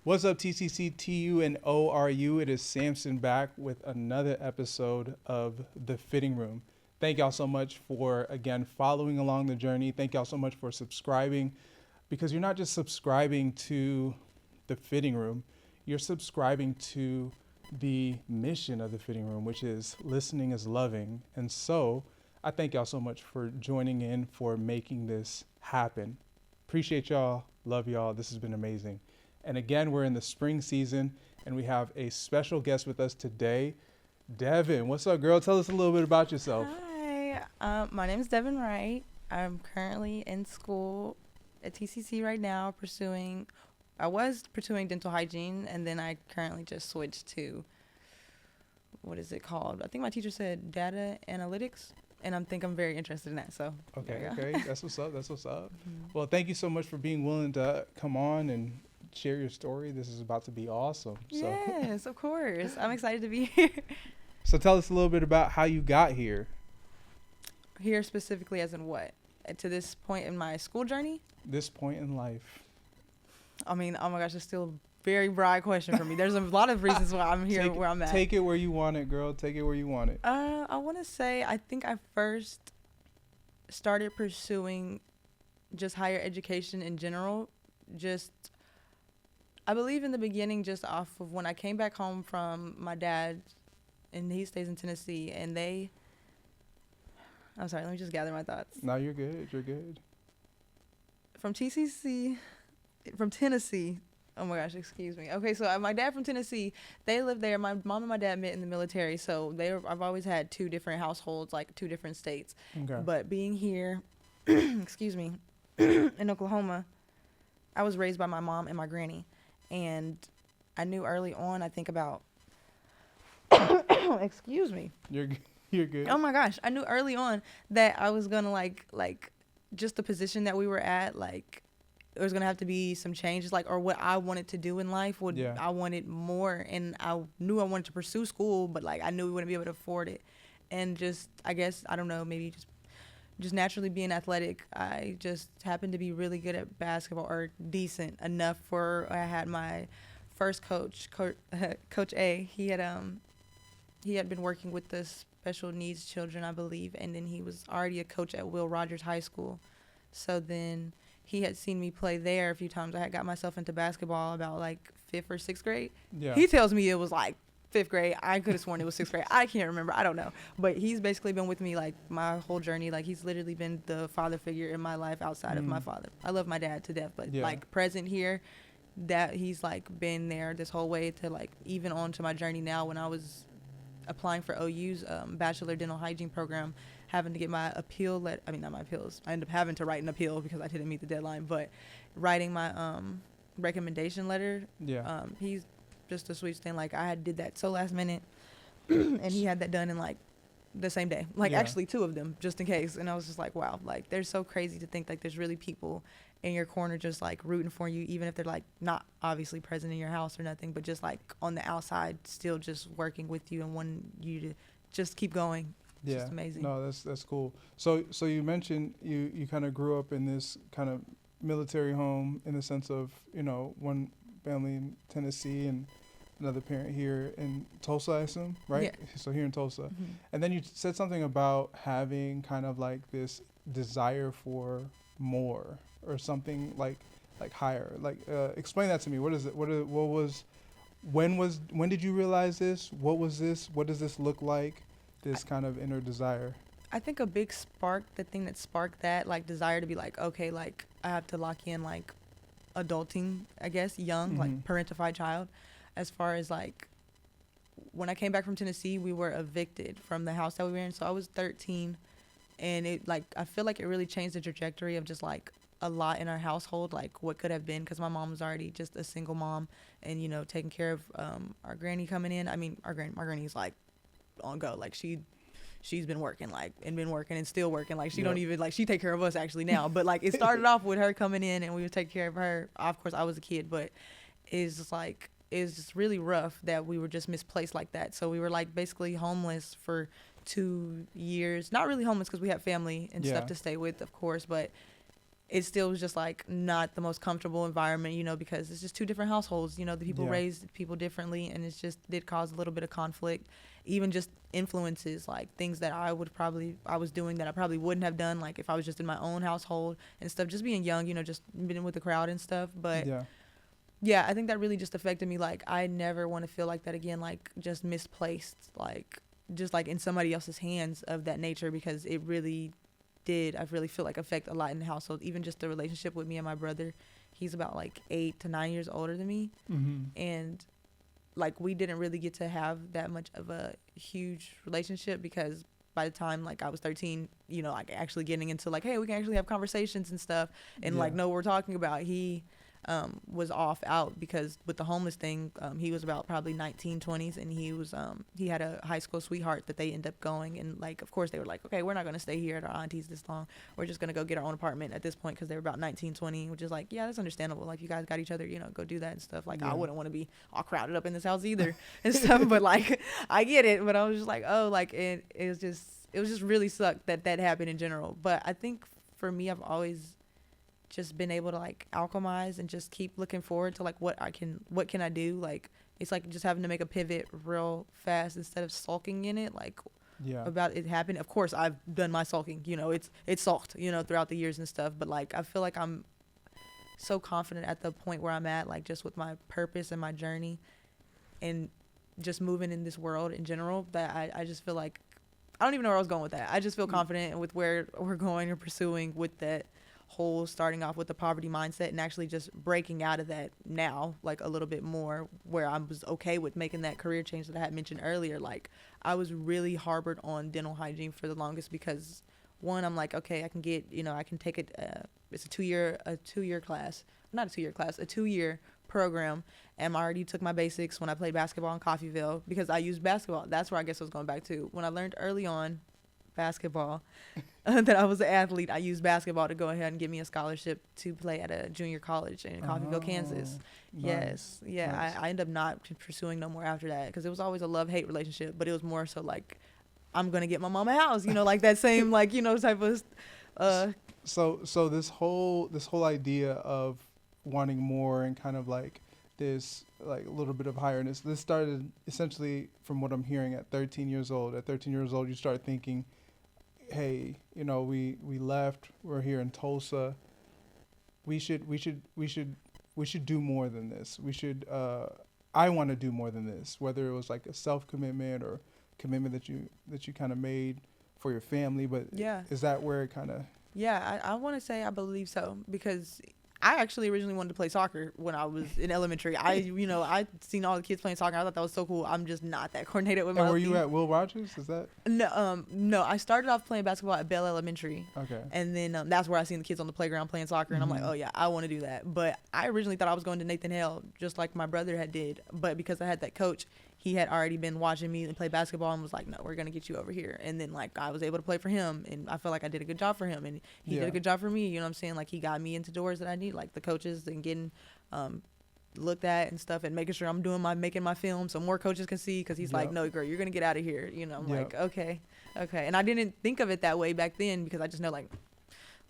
What's up, TCCTU and ORU? It is Samson back with another episode of The Fitting Room. Thank y'all so much for, again, following along the journey. Thank y'all so much for subscribing, because you're not just subscribing to The Fitting Room, you're subscribing to the mission of The Fitting Room, which is listening is loving. And so I thank y'all so much for joining in, for making this happen. Appreciate y'all. Love y'all. This has been amazing. And again, we're in the spring season, and we have a special guest with us today, Devin. What's up, girl? Tell us a little bit about yourself. Hi, my name is Devin Wright. I'm currently in school at TCC right now, I was pursuing dental hygiene, and then I currently just switched to, what is it called? I think my teacher said data analytics, and I think I'm very interested in that. So Okay. That's what's up. Mm-hmm. Well, thank you so much for being willing to come on and share your story. This is about to be awesome. Yes, of course. I'm excited to be here. So tell us a little bit about how you got here. Here specifically as in what? To this point in my school journey? This point in life. I mean, oh my gosh, it's still a very broad question for me. There's a lot of reasons why I'm here where I'm at. Take it where you want it, girl. Take it where you want it. I want to say I think I first started pursuing just higher education in general. I believe in the beginning, just off of when I came back home from my dad, and he stays in Tennessee, and I'm sorry, let me just gather my thoughts. No, you're good. You're good. From Tennessee. Oh my gosh, excuse me. Okay, so my dad from Tennessee, they lived there. My mom and my dad met in the military, so I've always had two different households, like two different states. Okay. But being here, excuse me, in Oklahoma, I was raised by my mom and my granny. And I knew early on, I think about, excuse me. You're good. Oh my gosh. I knew early on that I was going to like just the position that we were at, like there was going to have to be some changes, like, or what I wanted to do in life. I wanted more, and I knew I wanted to pursue school, but like I knew we wouldn't be able to afford it. And just, I guess, I don't know, maybe just naturally being athletic, I just happened to be really good at basketball, or decent enough for I had my first coach, Coach A. He had been working with the special needs children, I believe, and then he was already a coach at Will Rogers High School. So then he had seen me play there a few times. I had got myself into basketball about like 5th or 6th grade. Yeah. He tells me it was like 5th grade. I could have sworn it was 6th grade. I can't remember. I don't know. But he's basically been with me like my whole journey. Like he's literally been the father figure in my life outside of my father. I love my dad to death, but like present here, that he's like been there this whole way to like even on to my journey now. When I was applying for OU's Bachelor Dental Hygiene program, having to get my appeal not my appeals. I ended up having to write an appeal because I didn't meet the deadline, but writing my recommendation letter. Yeah. He's just a sweet thing. Like I did that so last minute, and he had that done in like the same day. Like actually 2 of them, just in case. And I was just like, wow, like they're so crazy to think like there's really people in your corner just like rooting for you, even if they're like not obviously present in your house or nothing, but just like on the outside, still just working with you and wanting you to just keep going. It's just amazing. No, that's cool. So you mentioned you kind of grew up in this kind of military home, in the sense of, you know, one family in Tennessee and another parent here in Tulsa, I assume, right? Yeah. So here in Tulsa. Mm-hmm. And then you said something about having kind of like this desire for more, or something like higher. Like explain that to me. What is it? When did you realize this? What was this? What does this look like? This kind of inner desire. I think a big spark, the thing that sparked that like desire to be like, okay, like I have to lock in like adulting, I guess, young, like parentified child. As far as like when I came back from Tennessee, we were evicted from the house that we were in. So I was 13, and it like I feel like it really changed the trajectory of just like a lot in our household, like what could have been, because my mom was already just a single mom, and you know, taking care of our granny coming in. I mean, my granny's like on go, like she's been working and still working, like she don't even like, she take care of us actually now, but like it started off with her coming in and we would take care of her. Of course I was a kid, but it's just really rough that we were just misplaced like that. So we were like basically homeless for 2 years. Not really homeless because we had family and stuff to stay with, of course, but it still was just like not the most comfortable environment, because it's just two different households. The people raised people differently, and it just did cause a little bit of conflict. Even just influences, like things that I was doing that I probably wouldn't have done, like if I was just in my own household and stuff. Just being young, just being with the crowd and stuff. But yeah, I think that really just affected me. Like I never want to feel like that again, like just misplaced, like just like in somebody else's hands of that nature, because it really did, I really feel like affect a lot in the household. Even just the relationship with me and my brother. He's about like 8 to 9 years older than me. And like we didn't really get to have that much of a huge relationship, because by the time like I was 13, like actually getting into like, hey, we can actually have conversations and stuff and like know what we're talking about. He was off out because with the homeless thing, he was about probably 19, 20s, and he had a high school sweetheart that they ended up going, and like of course they were like, okay, we're not going to stay here at our auntie's this long, we're just going to go get our own apartment at this point, because they were about 19, 20, which is like, yeah, that's understandable, like you guys got each other, go do that and stuff. Like I wouldn't want to be all crowded up in this house either and stuff, but like I get it. But I was just like, oh, like it was just really sucked that happened in general. But I think for me, I've always just been able to like alchemize and just keep looking forward to like what can I do. Like it's like just having to make a pivot real fast instead of sulking in it, like about it happening. Of course I've done my sulking, it's sulked, throughout the years and stuff, but like I feel like I'm so confident at the point where I'm at, like just with my purpose and my journey and just moving in this world in general, that I just feel like I don't even know where I was going with that. I just feel confident with where we're going or pursuing with that whole starting off with the poverty mindset and actually just breaking out of that now, like a little bit more, where I was okay with making that career change that I had mentioned earlier. Like I was really harbored on dental hygiene for the longest because one, I'm like, okay, I can get, I can take it. It's a 2-year program. And I already took my basics when I played basketball in Coffeyville, because I used basketball. That's where I guess I was going back to. When I learned early on basketball that I was an athlete, I used basketball to go ahead and get me a scholarship to play at a junior college in Coffeyville, Kansas. Nice. Yes. Yeah. Nice. I ended up not pursuing no more after that, because it was always a love-hate relationship, but it was more so like, I'm going to get my mom a house, like that same, like, type of, So this whole idea of wanting more and kind of like this like a little bit of highness, this started essentially from what I'm hearing at 13 years old. At 13 years old, you start thinking, hey, we left, we're here in Tulsa. We should do more than this. I want to do more than this, whether it was like a self-commitment or commitment that you kind of made for your family. But is that where it kind of... Yeah, I want to say I believe so, because I actually originally wanted to play soccer when I was in elementary. I seen all the kids playing soccer. I thought that was so cool. I'm just not that coordinated with my team. And were you at Will Rogers? Is that? No. I started off playing basketball at Bell Elementary. Okay. And then that's where I seen the kids on the playground playing soccer, and I'm like, oh yeah, I want to do that. But I originally thought I was going to Nathan Hale, just like my brother had did. But because I had that coach, he had already been watching me play basketball and was like, no, we're going to get you over here. And then, like, I was able to play for him, and I feel like I did a good job for him, and he did a good job for me. You know what I'm saying? Like, he got me into doors that I need, like the coaches, and getting looked at and stuff, and making sure I'm making my film so more coaches can see, because he's like, no, girl, you're going to get out of here. I'm like, okay. And I didn't think of it that way back then, because I just know, like,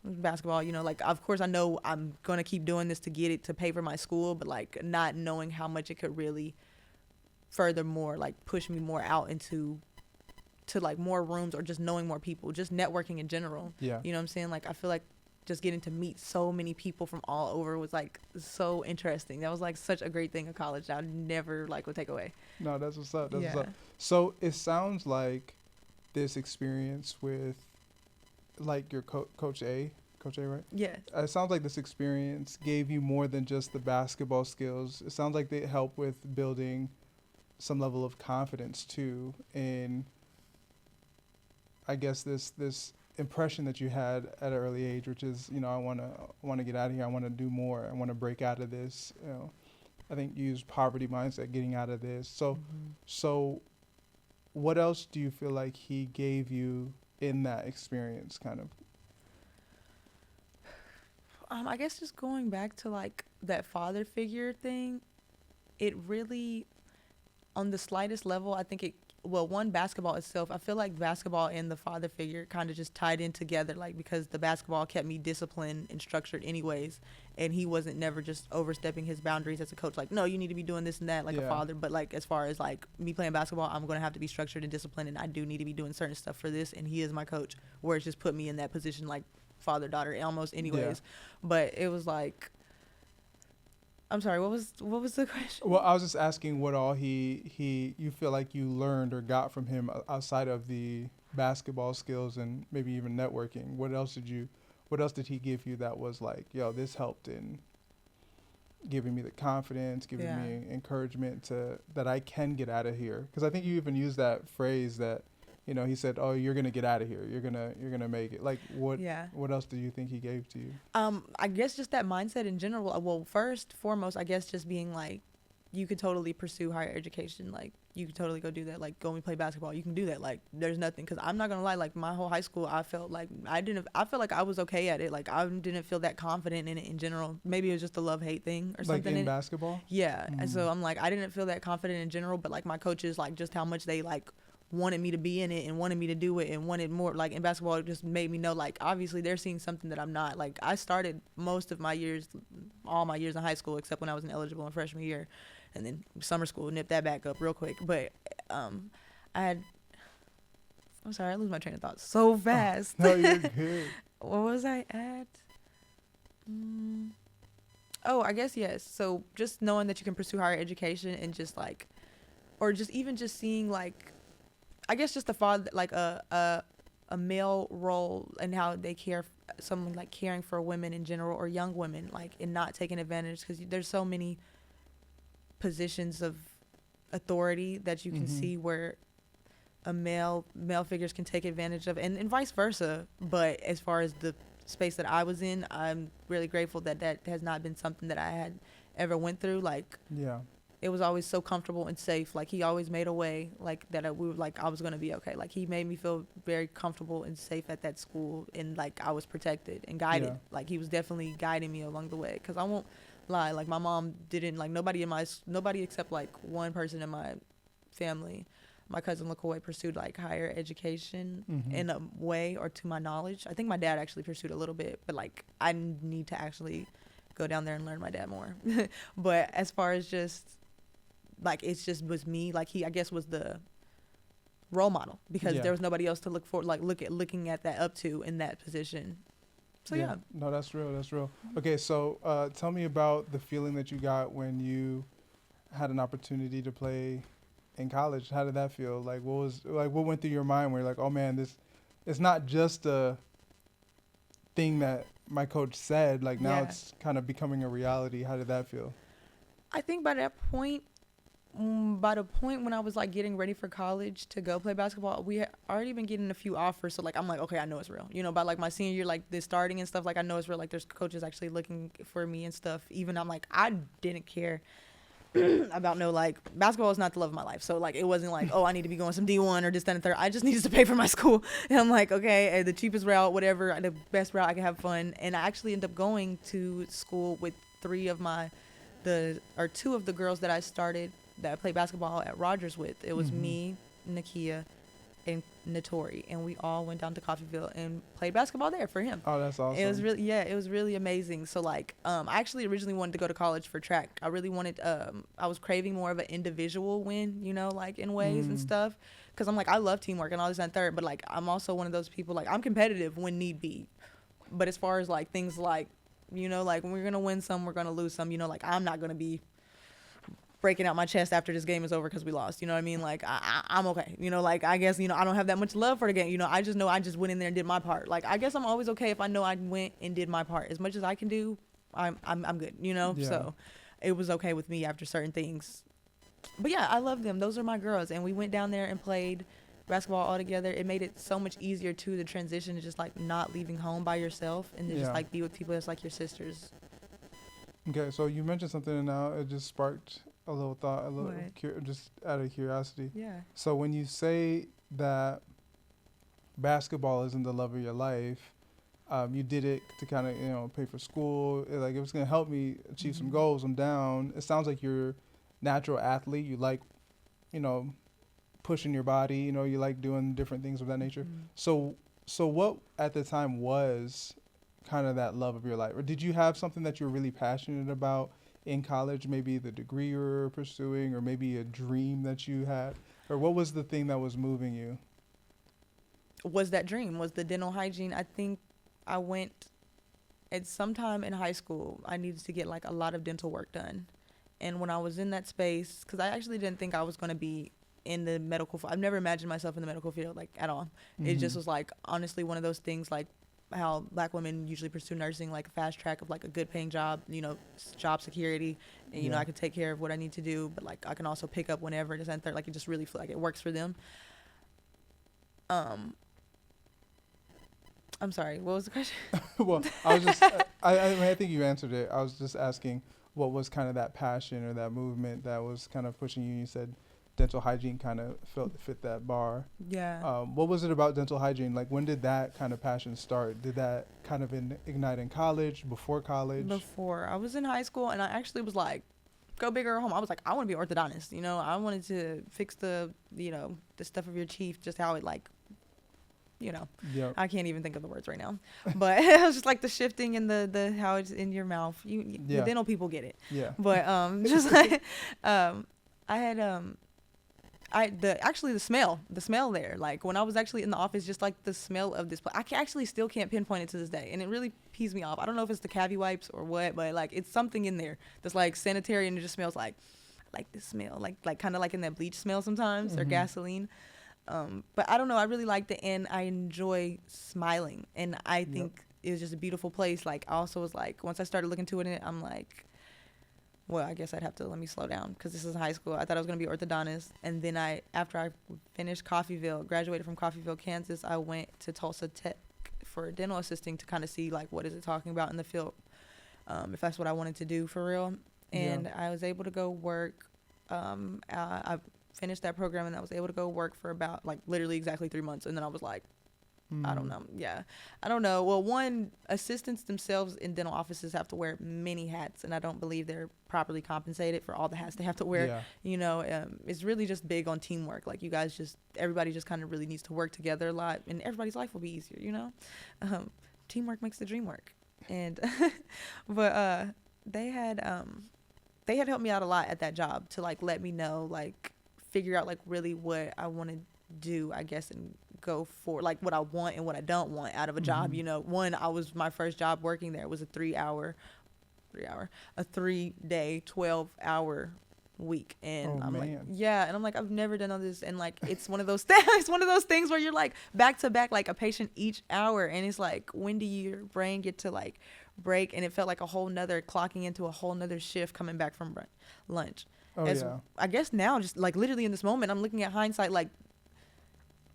basketball, like, of course I know I'm going to keep doing this to get it to pay for my school, but, like, not knowing how much it could really furthermore like push me more out into like more rooms, or just knowing more people, just networking in general. You know what I'm saying? Like, I feel like just getting to meet so many people from all over was like so interesting. That was like such a great thing in college that I never like would take away. No, that's what's up. What's up. So it sounds like this experience with like your Coach A, right? Yes. It sounds like this experience gave you more than just the basketball skills. It sounds like they help with building some level of confidence too, in I guess this impression that you had at an early age, which is, I want to get out of here, I want to do more, I want to break out of this. I think you use poverty mindset, getting out of this. So what else do you feel like he gave you in that experience, kind of? I guess just going back to like that father figure thing, it really, on the slightest level, I think it one, basketball itself. I feel like basketball and the father figure kind of just tied in together, like, because the basketball kept me disciplined and structured anyways, and he wasn't never just overstepping his boundaries as a coach, like, no, you need to be doing this and that, like a father. But like, as far as like me playing basketball, I'm going to have to be structured and disciplined, and I do need to be doing certain stuff for this, and he is my coach, where it's just put me in that position, like father daughter almost anyways. But it was like, I'm sorry, what was the question? Well, I was just asking what all you feel like you learned or got from him outside of the basketball skills and maybe even networking. What else did he give you that was like, yo, this helped in giving me the confidence, giving me encouragement that I can get out of here? Because I think you even used that phrase that, you know, he said, "Oh, you're gonna get out of here. You're gonna make it." Like, what else do you think he gave to you? I guess just that mindset in general. Well, first, foremost, I guess just being like, you could totally pursue higher education. Like, you could totally go do that. Like, go and play basketball. You can do that. Like, there's nothing. Because I'm not gonna lie. Like, my whole high school, I felt like I felt like I was okay at it. Like, I didn't feel that confident in it in general. Maybe it was just a love-hate thing or something. Like in basketball? Yeah. And so I'm like, I didn't feel that confident in general. But like, my coaches, like, just how much they like wanted me to be in it and wanted me to do it and wanted more. Like, in basketball, it just made me know, like, obviously they're seeing something that I'm not. Like, I started most of my years, all my years in high school, except when I was ineligible in freshman year, and then summer school, nipped that back up real quick. But I'm sorry, I lose my train of thought so fast. No, you're good. What was I at? Oh, I guess yes. So just knowing that you can pursue higher education and just like, or just even just seeing like, I guess just the father, like a male role and how they care, someone like caring for women in general or young women, like, and not taking advantage, because there's so many positions of authority that you can see where a male figures can take advantage of, and vice versa. But as far as the space that I was in, I'm really grateful that has not been something that I had ever went through. Like, it was always so comfortable and safe. Like, he always made a way, like, that I was going to be okay. Like, he made me feel very comfortable and safe at that school, and like, I was protected and guided. Like, he was definitely guiding me along the way, because I won't lie, like, my mom didn't, like, nobody except like one person in my family, my cousin LaCoy, pursued like higher education in a way, or to my knowledge. I think my dad actually pursued a little bit, but like, I need to actually go down there and learn my dad more. But as far as just like, it's just was me, like, he, I guess, was the role model, because there was nobody else to look for, like, looking at that up to in that position. So No, that's real. Okay, so tell me about the feeling that you got when you had an opportunity to play in college. How did that feel? Like, what went through your mind where you're like, oh man, this, it's not just a thing that my coach said, like, now it's kind of becoming a reality. How did that feel? I think by the point when I was like getting ready for college to go play basketball, we had already been getting a few offers. So like, I'm like, okay, I know it's real. You know, by like my senior year, like this starting and stuff, like, I know it's real. Like, there's coaches actually looking for me and stuff. Even I'm like, I didn't care about like, basketball is not the love of my life. So like, it wasn't like, oh, I need to be going some D1 or this, that, and third. I just needed to pay for my school. And I'm like, okay, the cheapest route, whatever, the best route, I can have fun. And I actually ended up going to school with two of the girls that I started, that I played basketball at Rogers with. It was me, Nakia, and Notori, and we all went down to Coffeyville and played basketball there for him. Oh, that's awesome. It was really amazing. So like, I actually originally wanted to go to college for track. I really wanted, I was craving more of an individual win, you know, like in ways and stuff, because I'm like, I love teamwork and all this and third, but like, I'm also one of those people, like, I'm competitive when need be, but as far as like things like, you know, like, when we're gonna win some, we're gonna lose some, you know, like, I'm not gonna be breaking out my chest after this game is over because we lost, you know what I mean? Like, I'm okay, you know, like, I guess, you know, I don't have that much love for the game, you know, I just know I just went in there and did my part. Like, I guess I'm always okay if I know I went and did my part. As much as I can do, I'm good, you know? So it was okay with me after certain things. But yeah, I love them. Those are my girls, and we went down there and played basketball all together. It made it so much easier to the transition to just like not leaving home by yourself and to just like be with people that's like your sisters. Okay, so you mentioned something, and now it just sparked a little thought, just out of curiosity. Yeah. So when you say that basketball isn't the love of your life, you did it to kind of, you know, pay for school. Like, it was going to help me achieve some goals. I'm down. It sounds like you're a natural athlete. You like, you know, pushing your body, you know, you like doing different things of that nature. Mm-hmm. So what at the time was kind of that love of your life? Or did you have something that you were really passionate about in college, maybe the degree you were pursuing, or maybe a dream that you had? Or what was the thing that was moving you? Was that dream, was the dental hygiene. I think I went at some time in high school, I needed to get like a lot of dental work done. And when I was in that space, because I actually didn't think I was going to be in the medical field. I've never imagined myself in the medical field, like, at all. Mm-hmm. It just was like, honestly, one of those things, like how Black women usually pursue nursing, like a fast track of like a good paying job, you know, job security, and you know, I can take care of what I need to do, but like I can also pick up whenever it is, and like it just really feel like it works for them. I'm sorry, what was the question? Well, I was just, I think you answered it. I was just asking what was kind of that passion or that movement that was kind of pushing you. You said dental hygiene kind of fit that bar. Yeah. What was it about dental hygiene? Like, when did that kind of passion start? Did that kind of ignite in college, before college? Before. I was in high school, and I actually was like, go big or home. I was like, I want to be an orthodontist. You know, I wanted to fix the, you know, the stuff of your teeth, just how it like, you know, I can't even think of the words right now, but it was just like the shifting and the how it's in your mouth. The dental people get it. Yeah. But just like I had actually the smell there, like when I was actually in the office, just like the smell of this place, actually still can't pinpoint it to this day, and it really pees me off. I don't know if it's the cavi wipes or what, but like it's something in there that's like sanitary, and it just smells like this smell, like kind of like in that bleach smell sometimes, or gasoline. But I don't know, I really liked it, and I enjoy smiling, and I think it was just a beautiful place. Like, I also was like, once I started looking to it, I'm like, well, I guess I'd have to let me slow down, because this is high school. I thought I was going to be orthodontist, and then after I finished graduated from Coffeyville, Kansas, I went to Tulsa Tech for dental assisting to kind of see, like, what is it talking about in the field, if that's what I wanted to do for real. And I was able to go work. I finished that program, and I was able to go work for about like literally exactly 3 months, and then I was like, I don't know. I don't know. Well, one, assistants themselves in dental offices have to wear many hats, and I don't believe they're properly compensated for all the hats they have to wear. You know, it's really just big on teamwork. Like, everybody just kind of really needs to work together a lot, and everybody's life will be easier, you know. Teamwork makes the dream work. And but they had helped me out a lot at that job to like let me know, like, figure out like really what I want to do, I guess, and go for like what I want and what I don't want out of a job. You know, my first job working there was a 3-day 12-hour week, and I'm like, and I'm like, I've never done all this, and like it's one of those things where you're like back to back, like a patient each hour, and it's like, when do your brain get to like break? And it felt like clocking into a whole nother shift coming back from lunch. I guess now, just like literally in this moment, I'm looking at hindsight, like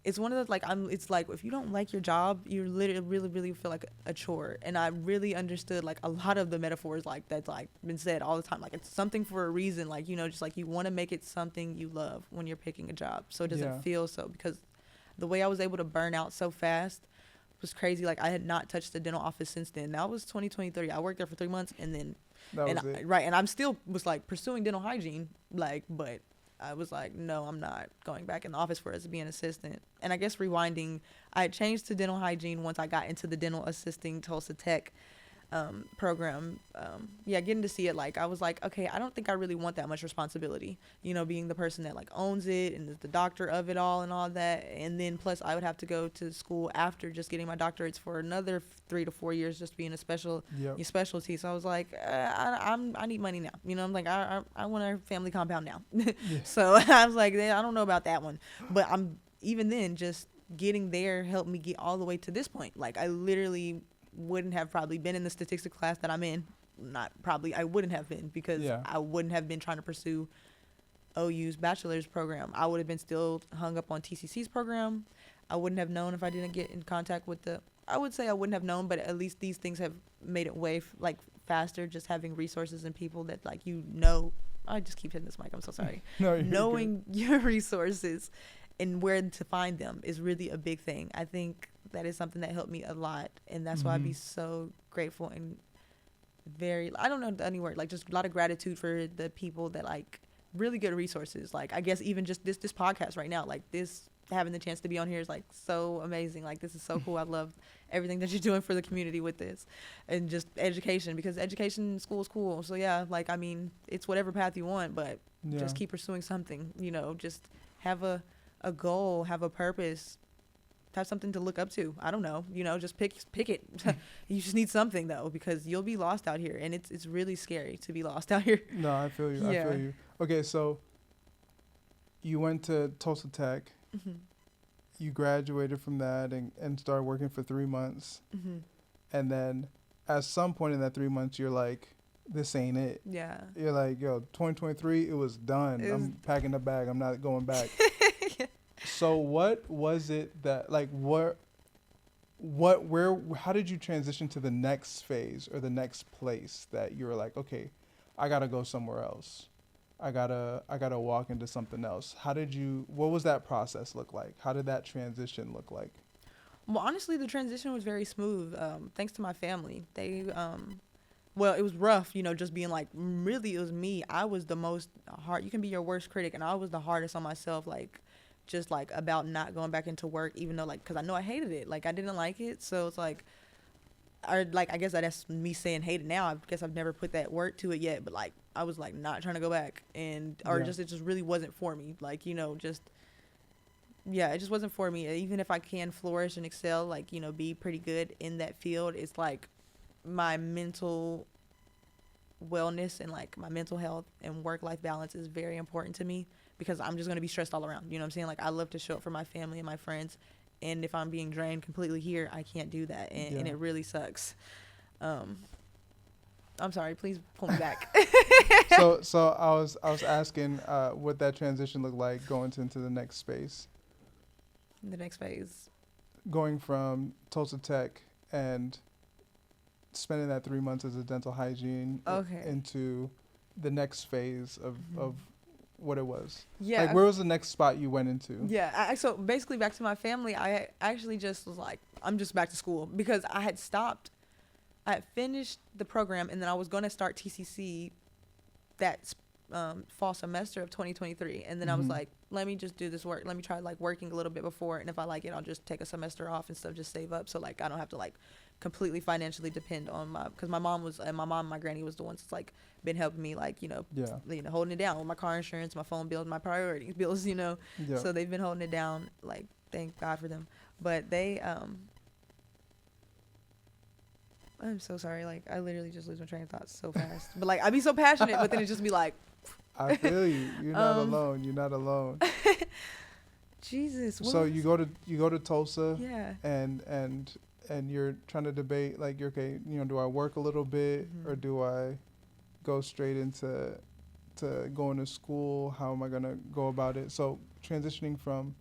it's one of those, like, it's like, if you don't like your job, you literally really feel like a chore. And I really understood like a lot of the metaphors like that's like been said all the time, like it's something for a reason, like, you know, just like you want to make it something you love when you're picking a job, so it doesn't feel so, because the way I was able to burn out so fast was crazy. Like, I had not touched the dental office since then. That was 2023. I worked there for 3 months, and then and I'm still was like pursuing dental hygiene, like, but I was like, no, I'm not going back in the office for us to be an assistant. And I guess rewinding, I changed to dental hygiene once I got into the dental assisting Tulsa Tech program. Getting to see it, like, I was like, okay, I don't think I really want that much responsibility, you know, being the person that like owns it and is the doctor of it all and all that. And then plus I would have to go to school after just getting my doctorates for another 3 to 4 years, just being a specialty. So I was like, I need money now, you know. I'm like, I want a family compound now. So I was like, I don't know about that one, but even then, just getting there helped me get all the way to this point. Like, I literally wouldn't have probably been in the statistics class that I'm in. I wouldn't have been, because I wouldn't have been trying to pursue OU's bachelor's program. I would have been still hung up on TCC's program. I wouldn't have known if I didn't get in contact with I would say I wouldn't have known, but at least these things have made it way like faster, just having resources and people that, like, you know, I just keep hitting this mic, I'm so sorry. Knowing your resources and where to find them is really a big thing. I think that is something that helped me a lot, and that's why I'd be so grateful and very, I don't know any word, like, just a lot of gratitude for the people that like really good resources. Like, I guess even just this podcast right now, like this, having the chance to be on here is like so amazing. Like, this is so cool. I love everything that you're doing for the community with this, and just education, because education in school is cool. So yeah, like, I mean, it's whatever path you want, but just keep pursuing something, you know, just have a goal, have a purpose, have something to look up to. I don't know, you know, just pick it. You just need something though, because you'll be lost out here, and it's really scary to be lost out here. No, I feel you. Yeah. I feel you. Okay, so you went to Tulsa Tech. Mm-hmm. You graduated from that and started working for 3 months. Mm-hmm. And then at some point in that 3 months, you're like, this ain't it. Yeah. You're like, yo, 2023, it was done. I'm packing the bag. I'm not going back. So what was it that, like, how did you transition to the next phase or the next place that you were like, okay, I got to go somewhere else. I gotta walk into something else. What was that process look like? How did that transition look like? Well, honestly, the transition was very smooth. Thanks to my family. They, well, it was rough, you know, just being like, really, it was me. I was the most hard. You can be your worst critic, and I was the hardest on myself, like, just like about not going back into work, even though, like, because I know I hated it. Like, I didn't like it. So it's like, I guess that's me saying hate it now. I guess I've never put that word to it yet, but like, I was like not trying to go back, and it just really wasn't for me. Like, you know, it just wasn't for me. Even if I can flourish and excel, like, you know, be pretty good in that field, it's like my mental wellness and like my mental health and work-life balance is very important to me, because I'm just going to be stressed all around. You know what I'm saying? Like, I love to show up for my family and my friends, and if I'm being drained completely here, I can't do that, and it really sucks. I'm sorry, please pull me back. So I was asking what that transition looked like going into the next space. The next phase. Going from Tulsa Tech and spending that 3 months as a dental hygiene into the next phase of what it was. Yeah. Like, where was the next spot you went into? Yeah. So basically back to my family, I actually just was like, I'm just back to school, because I had finished the program, and then I was going to start TCC that fall semester of 2023. And then I was like, let me just do this work. Let me try like working a little bit before. And if I like it, I'll just take a semester off and stuff, just save up. So like, I don't have to like completely financially depend on because my mom and my granny was the ones that's like been helping me, like, you know, holding it down with my car insurance, my phone bills, my priority bills, you know. Yeah. So they've been holding it down, like, thank God for them. But they, I'm so sorry. Like, I literally just lose my train of thought so fast. But like, I'd be so passionate, but then it just be like, I feel you. You're not alone. You're not alone. Jesus. So you go to Tulsa. Yeah. And you're trying to debate, like, you're okay, you know, do I work a little bit or do I go straight into going to school? How am I going to go about it? So transitioning from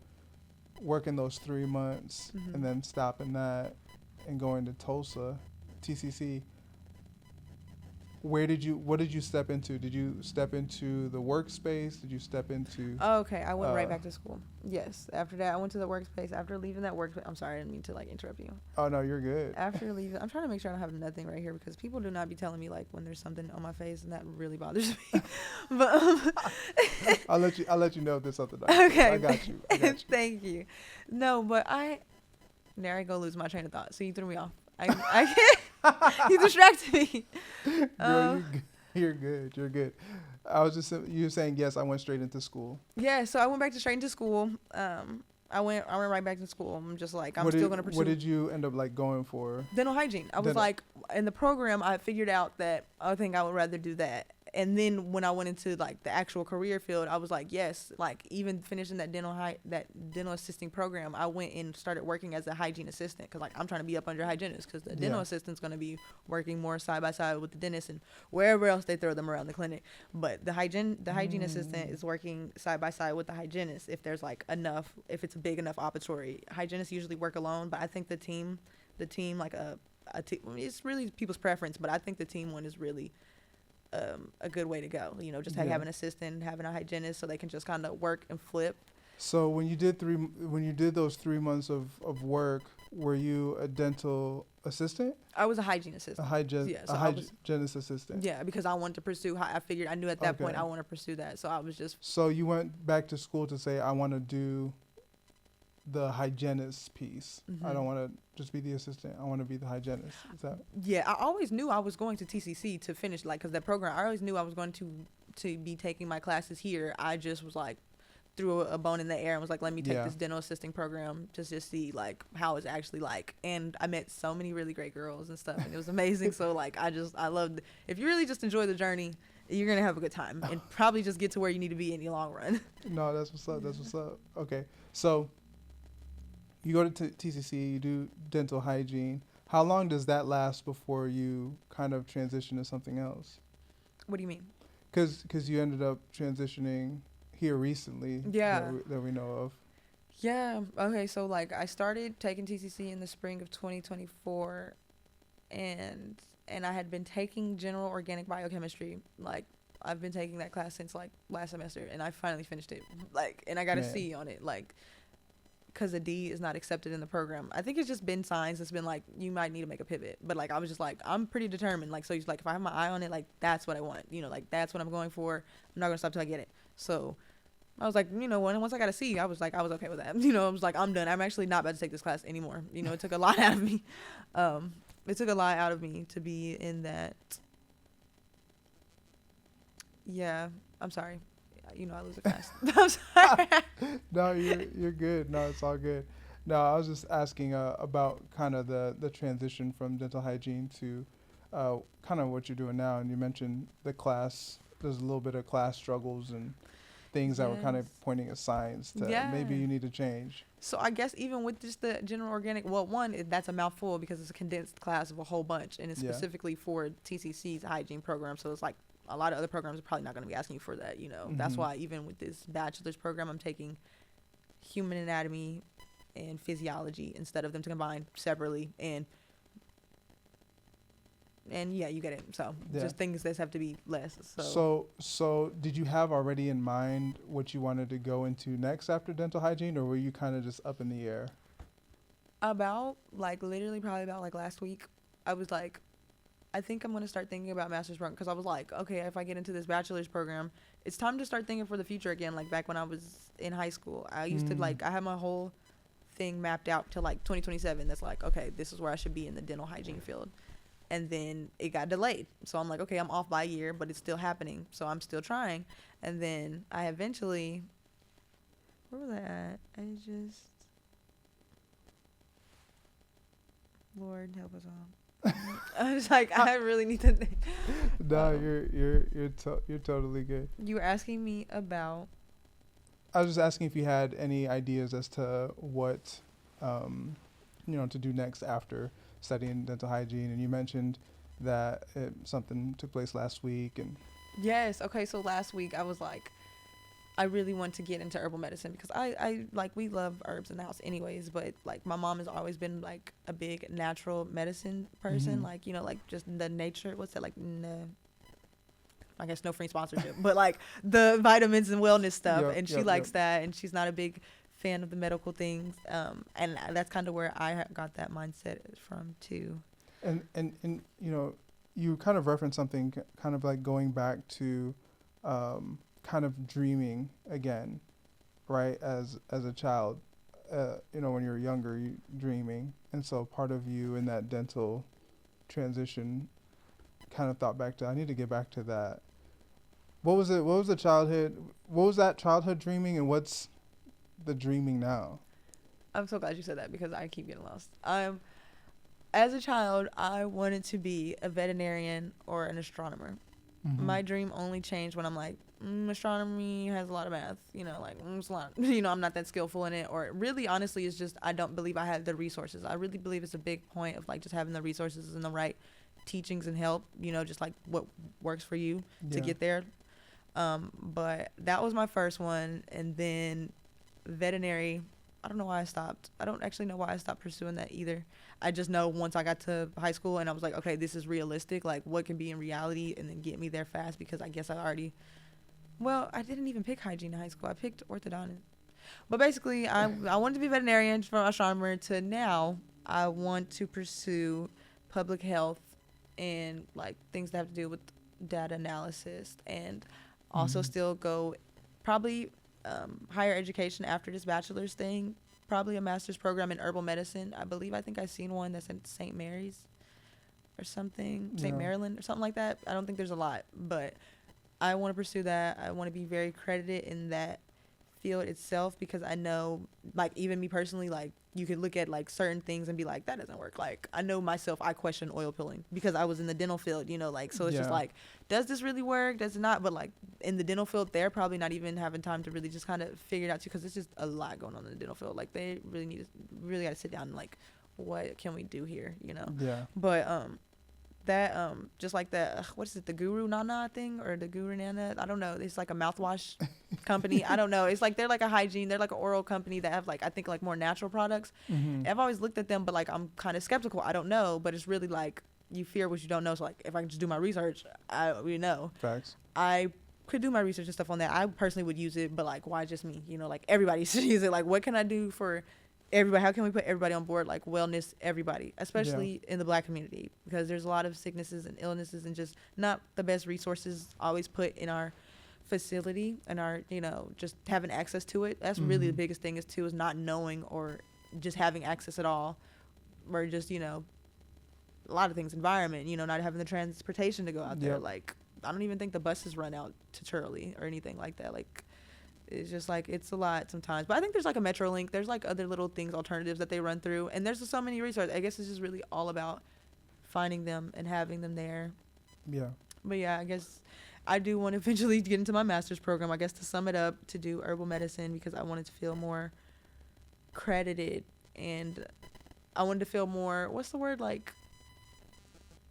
working those 3 months and then stopping that and going to Tulsa, TCC, what did you step into? Did you step into the workspace? Did you step into... Oh, okay, I went right back to school. Yes, after that, I went to the workspace. After leaving that workspace... I'm sorry, I didn't mean to, like, interrupt you. Oh, no, you're good. After leaving... I'm trying to make sure I don't have nothing right here, because people do not be telling me, like, when there's something on my face, and that really bothers me. But I'll let you know if there's something. Okay. I got you. Thank you. No, but there I go lose my train of thought. So you threw me off. I can't... You distracted me. Girl, you're good. You're good. I was just, you were saying, yes, I went straight into school. Yeah, so I went straight into school. I went right back to school. I'm just like, I'm still going to pursue. What did you end up like going for? Dental hygiene. I was like, in the program, I figured out that I think I would rather do that. And then when I went into like the actual career field, I was like, yes, like even finishing that dental assisting program, I went and started working as a hygiene assistant, because like I'm trying to be up under hygienist, because the dental assistant's going to be working more side by side with the dentist and wherever else they throw them around the clinic. But the hygiene assistant is working side by side with the hygienist if there's like enough, if it's a big enough operatory. Hygienists usually work alone, but I think the team like it's really people's preference, but I think the team one is really a good way to go, you know, just have an assistant, having a hygienist, so they can just kind of work and flip. So when you did those 3 months of work, were you a dental assistant? I was a hygiene assistant. Hygienist assistant. Yeah, because I wanted to pursue. I figured I knew at that point I want to pursue that. So I was just. So you went back to school to say, I want to do the hygienist piece. Mm-hmm. I don't want to just be the assistant. I want to be the hygienist. Is that? Yeah, I always knew I was going to TCC to finish, like, because that program. I always knew I was going to be taking my classes here. I just was like, threw a bone in the air and was like, let me take this dental assisting program just to see like how it's actually like. And I met so many really great girls and stuff, and it was amazing. So like I loved. If you really just enjoy the journey, you're gonna have a good time and probably just get to where you need to be in the long run. No, that's what's up. That's what's up. Okay, so you go to TCC, you do dental hygiene. How long does that last before you kind of transition to something else? What do you mean? Because you ended up transitioning here recently that we know of. Yeah. Okay. So like I started taking TCC in the spring of 2024, and I had been taking general organic biochemistry. Like I've been taking that class since like last semester, and I finally finished it. Like, and I got a C on it. Like, because a D is not accepted in the program. I think it's just been signs. It's been like you might need to make a pivot. But like I was just like I'm pretty determined. Like so, he's like if I have my eye on it, like that's what I want. You know, like that's what I'm going for. I'm not gonna stop till I get it. So I was like, you know, once I got a C, I was okay with that. You know, I was like, I'm done. I'm actually not about to take this class anymore. You know, it took a lot out of me. It took a lot out of me to be in that. Yeah, I'm sorry. You know, I lose it fast. I'm sorry. No, you're good. No, it's all good. No, I was just asking about kind of the transition from dental hygiene to kind of what you're doing now. And you mentioned the class. There's a little bit of class struggles and things that were kind of pointing as signs to maybe you need to change. So I guess even with just the general organic, well, one, that's a mouthful because it's a condensed class of a whole bunch, and it's specifically for TCC's hygiene program. So it's like a lot of other programs are probably not going to be asking you for that, you know. Mm-hmm. That's why even with this bachelor's program, I'm taking human anatomy and physiology instead of them to combine separately. And yeah, you get it. So just things that have to be less. So did you have already in mind what you wanted to go into next after dental hygiene, or were you kind of just up in the air? About like literally probably about like last week, I was like, I think I'm going to start thinking about master's program, because I was like, okay, if I get into this bachelor's program, it's time to start thinking for the future again. Like back when I was in high school, I used to like, I had my whole thing mapped out to like 2027. That's like, okay, this is where I should be in the dental hygiene field. And then it got delayed. So I'm like, okay, I'm off by a year, but it's still happening. So I'm still trying. And then I eventually, where was I at? Lord help us all. I was like, I really need to think. No, you're totally good. You were asking me about. I was just asking if you had any ideas as to what, to do next after studying dental hygiene, and you mentioned that something took place last week. And yes, okay, so last week I was like, I really want to get into herbal medicine, because I like, we love herbs in the house anyways, but like my mom has always been like a big natural medicine person. Like, you know, like just the nature, what's that, like, I guess no free sponsorship, but like the vitamins and wellness stuff. She likes that, and she's not a big fan of the medical things, and that's kind of where I got that mindset from too. And you know, you kind of referenced something kind of like going back to kind of dreaming again, right? As a child, when you're younger, you dreaming, and so part of you in that dental transition kind of thought back to, I need to get back to that. What was it? What was the childhood? What was that childhood dreaming, and what's the dreaming now? I'm so glad you said that, because I keep getting lost. As a child, I wanted to be a veterinarian or an astronomer. Mm-hmm. My dream only changed when I'm like, astronomy has a lot of math, you know, like it's a lot, I'm not that skillful in it. Or really, honestly, it's just I don't believe I have the resources. I really believe it's a big point of like just having the resources and the right teachings and help, just like what works for you to get there. But that was my first one, and then veterinary, I don't know why I stopped. I don't actually know why I stopped pursuing that either. I just know once I got to high school and I was like, okay, this is realistic, like what can be in reality, and then get me there fast, because I guess I didn't even pick hygiene in high school. I picked orthodontist. But basically, I wanted to be veterinarian from astronomer to now I want to pursue public health and like things that have to do with data analysis, and also still go probably higher education after this bachelor's thing, probably a master's program in herbal medicine. I think I've seen one that's in St. Mary's or something, St. Maryland or something like that. I don't think there's a lot, but I want to pursue that. I want to be very credited in that field itself, because I know, like, even me personally, like, you could look at like certain things and be like, that doesn't work. Like, I know myself, I question oil pilling because I was in the dental field, you know, like, so it's just like, does this really work? Does it not? But like in the dental field, they're probably not even having time to really just kind of figure it out too, because it's just a lot going on in the dental field. Like, they really got to sit down and like, what can we do here, you know? Yeah. But that just like that, what is it, the Guru Nana thing, or the Guru Nana, I don't know, it's like a mouthwash company. I don't know, it's like they're like a hygiene, they're like an oral company that have like, I think, like more natural products. I've always looked at them, but like I'm kind of skeptical. I don't know, but it's really like, you fear what you don't know. So like, if I can just do my research, we know. Facts. I could do my research and stuff on that. I personally would use it, but like, why just me? You know, like, everybody should use it. Like, what can I do for everybody? How can we put everybody on board? Like, wellness, everybody, especially in the Black community, because there's a lot of sicknesses and illnesses and just not the best resources always put in our facility, and our, you know, just having access to it. That's really the biggest thing is not knowing, or just having access at all, or just, you know, a lot of things, environment, you know, not having the transportation to go out there. Like, I don't even think the buses run out to Turley or anything like that. Like, it's just like, it's a lot sometimes. But I think there's like a Metrolink. There's like other little things, alternatives that they run through. And there's just so many resources. I guess it's just really all about finding them and having them there. Yeah. But yeah, I guess I do want to eventually get into my master's program, I guess, to sum it up, to do herbal medicine, because I wanted to feel more credited, and I wanted to feel more, what's the word, like,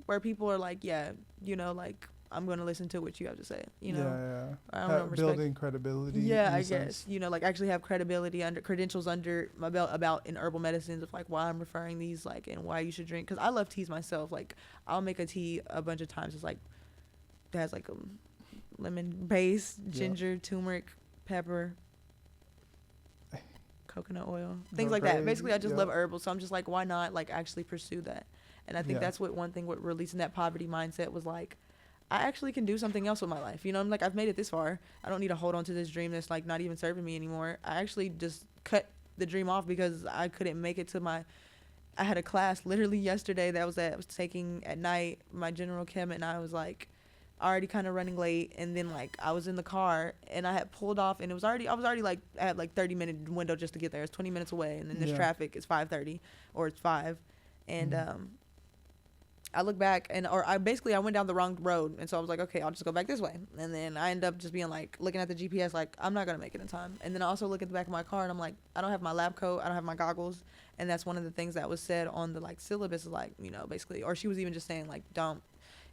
where people are like, yeah, you know, like, I'm going to listen to what you have to say, you know? I don't know, building credibility. Yeah, I guess, you know, like, actually have credibility, credentials under my belt about in herbal medicines, of like why I'm referring these, like, and why you should drink. Because I love teas myself. Like, I'll make a tea a bunch of times. It's like, it has like a lemon base, ginger, turmeric, pepper, coconut oil, things like that. Basically, I just love herbal. So I'm just like, why not like actually pursue that? And I think that's what one thing with releasing that poverty mindset was like, I actually can do something else with my life. You know, I'm like, I've made it this far. I don't need to hold on to this dream that's like not even serving me anymore. I actually just cut the dream off because I couldn't make it to I had a class literally yesterday that I was taking at night, my general chem, and I was like already kind of running late. And then like I was in the car and I had pulled off, and I was already like, I had like 30-minute window just to get there. It's 20 minutes away. And then this traffic is 5:30 or it's 5. And, I look back I went down the wrong road. And so I was like, okay, I'll just go back this way. And then I end up just being like, looking at the GPS, like, I'm not going to make it in time. And then I also look at the back of my car and I'm like, I don't have my lab coat. I don't have my goggles. And that's one of the things that was said on the like syllabus, is like, you know, basically, or she was even just saying like,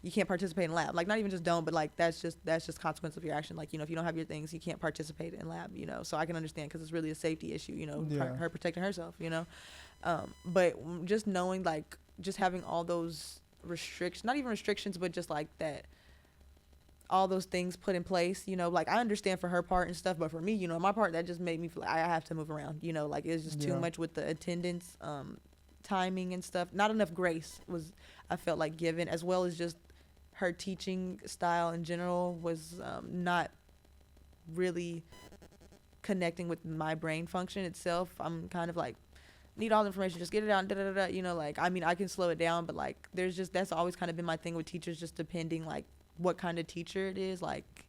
you can't participate in lab. Like, not even just don't, but like, that's just consequence of your action. Like, you know, if you don't have your things, you can't participate in lab, you know? So I can understand, because it's really a safety issue, you know, her protecting herself, you know? But just knowing, like, just having all those restrictions, not even restrictions, but just like that, all those things put in place, you know, like, I understand for her part and stuff, but for me, you know, my part, that just made me feel like I have to move around, you know, like, it's just too much with the attendance, timing and stuff. Not enough grace was, I felt like, given, as well as just her teaching style in general was not really connecting with my brain function itself. I'm kind of like, need all the information, just get it out, you know, like, I mean, I can slow it down, but like, that's always kind of been my thing with teachers, just depending like what kind of teacher it is. Like,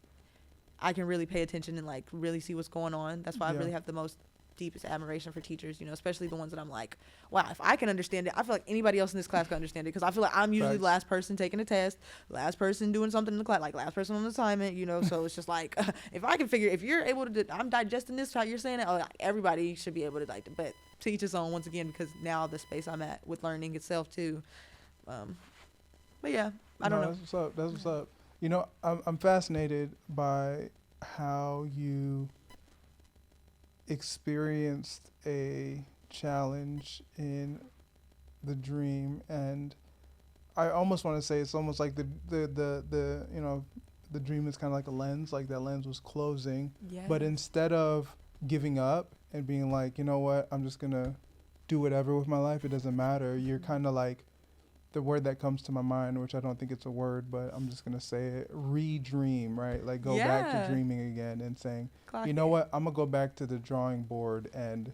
I can really pay attention and like really see what's going on. That's why I really have the most deepest admiration for teachers, you know, especially the ones that I'm like, wow, if I can understand it, I feel like anybody else in this class can understand it, because I feel like I'm usually the last person taking a test, last person doing something in the class, like last person on assignment, you know. So it's just like, if you're able to I'm digesting this how you're saying it, like, everybody should be able to, like, but to each his own, once again, because now the space I'm at with learning itself too. But yeah, I don't know. That's what's up. You know, I'm fascinated by how you experienced a challenge in the dream, and I almost want to say it's almost like the you know, the dream is kind of like a lens, like that lens was closing, but instead of giving up and being like, you know what, I'm just gonna do whatever with my life. It doesn't matter. You're kind of like, the word that comes to my mind, which I don't think it's a word, but I'm just going to say it, re-dream, right? Like go back to dreaming again and saying, you know what, I'm going to go back to the drawing board and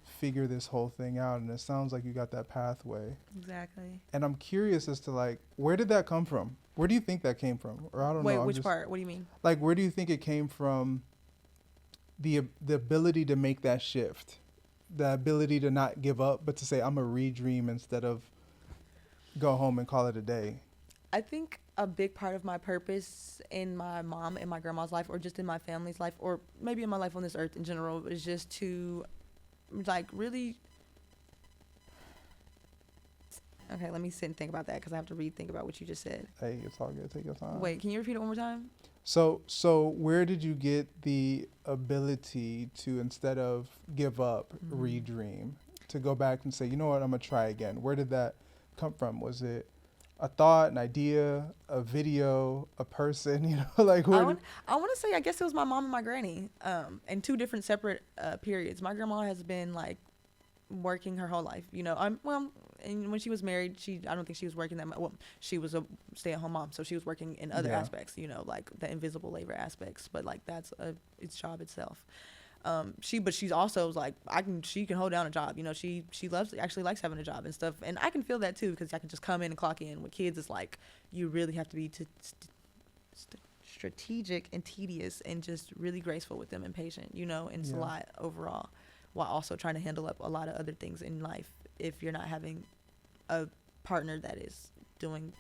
figure this whole thing out. And it sounds like you got that pathway. Exactly. And I'm curious as to like, where did that come from? Where do you think that came from? Or I don't know. Wait, which part? What do you mean? Like, where do you think it came from? The ability to make that shift, the ability to not give up, but to say, I'm a re-dream instead of go home and call it a day. I think a big part of my purpose in my mom and my grandma's life, or just in my family's life, or maybe in my life on this earth in general, is just to like really, okay, let me sit and think about that because I have to think about what you just said. Hey, it's all good. Take your time. Wait, can you repeat it one more time? So where did you get the ability to, instead of give up, re-dream, to go back and say, you know what, I'm going to try again? Where did that come from? Was it a thought, an idea, a video, a person, you know, like where I want to say, I guess it was my mom and my granny, in two different separate periods. My grandma has been like working her whole life, you know. And when she was married, I don't think she was working that much. Well, she was a stay-at-home mom, so she was working in other aspects, you know, like the invisible labor aspects, but like that's its job itself. She's also like, she can hold down a job, you know. She actually likes having a job and stuff, and I can feel that too, because I can just come in and clock in. With kids, it's like you really have to be strategic and tedious and just really graceful with them and patient, you know. And it's a lot overall, while also trying to handle up a lot of other things in life if you're not having a partner that is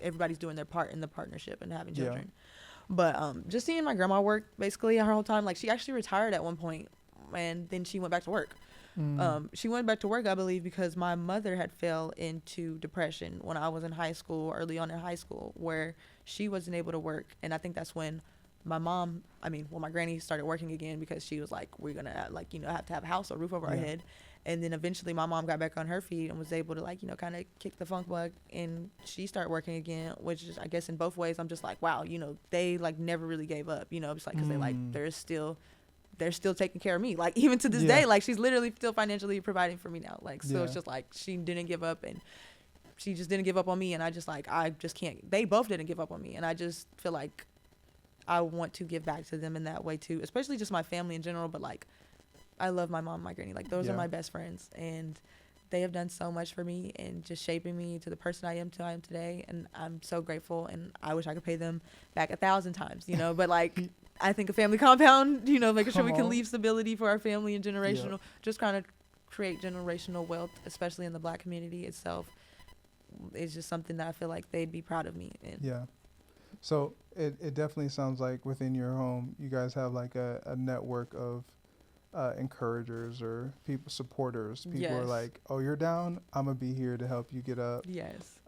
everybody's doing their part in the partnership and having children. But just seeing my grandma work basically her whole time, like she actually retired at one point and then she went back to work. She went back to work, I believe, because my mother had fell into depression when I was in high school, early on in high school, where she wasn't able to work. And I think that's when my granny started working again, because she was like, we're gonna like, you know, have to have a house, a roof over our head. And then eventually my mom got back on her feet and was able to, like, you know, kind of kick the funk bug, and she started working again, which is, I guess in both ways, I'm just like, wow, you know, they like never really gave up, you know, just like, cause they're still taking care of me. Like even to this day, like she's literally still financially providing for me now. Like, so it's just like, she didn't give up, and she just didn't give up on me. And I just can't, they both didn't give up on me. And I just feel like I want to give back to them in that way too, especially just my family in general. But like, I love my mom and my granny. Like those are my best friends, and they have done so much for me and just shaping me to the person I am today. And I'm so grateful, and I wish I could pay them back 1,000 times, you know, but like, I think a family compound, you know, making sure we can leave stability for our family and generational, just kind of create generational wealth, especially in the Black community itself, is just something that I feel like they'd be proud of me in. Yeah. So it definitely sounds like within your home, you guys have like a network of encouragers or supporters. People are like, oh, you're down, I'm gonna be here to help you get up. Yes.